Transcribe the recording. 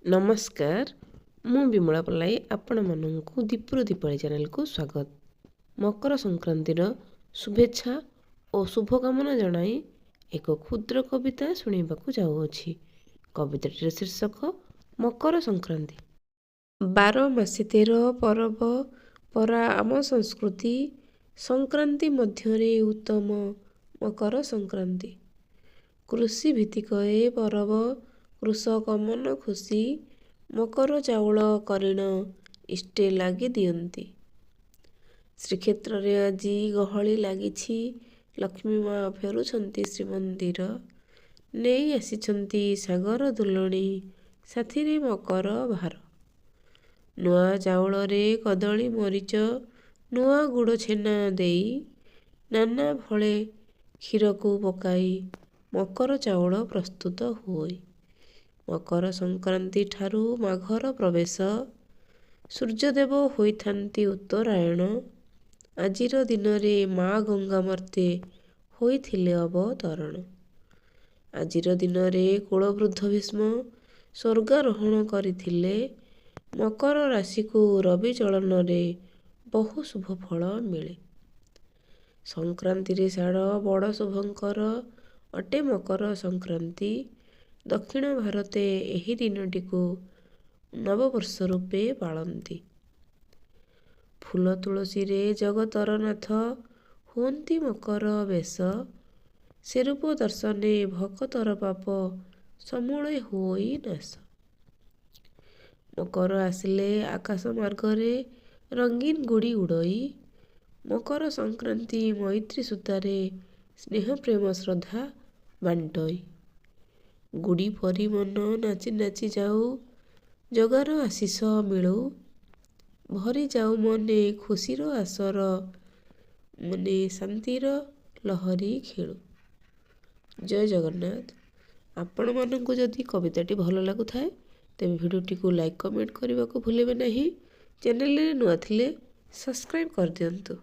नमस्कार मु विमला पल्लाई आपण मानू दीपुर दीपावली चैनल को स्वागत। मकर संक्रांतिर शुभेच्छा और शुभकामना जनाई एक क्षुद्र कविता शुणा जाऊँगी। कविताटिर शीर्षक मकर संक्रांति। 12 मासे 13 परब परा आम संस्कृति, संक्रांति मध्यरे उत्तम मकर संक्रांति। कृषि भित्तिक ए परब, कृषक मन खुशी, मकर चाउल करिण इष्टे लगी दियंती। श्रीक्षेत्र रे आजी गहली लागिछि, लक्ष्मी माँ फेरुछंती श्रीमंदिर, नहीं आसिछंती सागर दुलणी, साथी रे मकर भार। नुआ चाउल रे कदली मरीच, नुआ गुड़ छेना देई, नाना फले क्षीर को पकाई मकर चाउल प्रस्तुत हुए। मकर संक्रांति ठारू माघर प्रवेश, सूर्यदेव होइथांती उत्तरायण। आजिर दिन रे माँ गंगा मर्ते होइथिले अवतरण। आजिर दिन रे कुलवृद्ध भीष्म स्वर्गारोहण करिथिले। मकर राशि को रवि चलन रे बहु शुभ फल मिले। संक्रांति रे साड़ बड़ शुभंकर अटे मकर संक्रांति। दक्षिण भारते एही दिनटी को नववर्ष रूपे पालंती। फूल तुलसी रे जगतर नाथ हुंती मकर बेश, से रूप दर्शने भक्तर पाप समूले होई नाश। मकर आसिले आकाश मार्गरे रंगीन गुड़ी उड़ई, मकर संक्रांति मैत्री सूतारे स्नेह प्रेम श्रद्धा बांटई। गुड़ी परी मन नाची नाची जाऊ, जगार आशीष मिलू, भरी जाऊ मने खुशीर आसर, मने शांतिर लहरी खेलू। जय जगन्नाथ। आपण मानकु जदि कविताटी भल लागुथाए तेबे भिडियोटी को लाइक कमेंट करने को भूलेबे नहीं। चैनल रे नुआ थिले सब्सक्राइब कर दियंतु।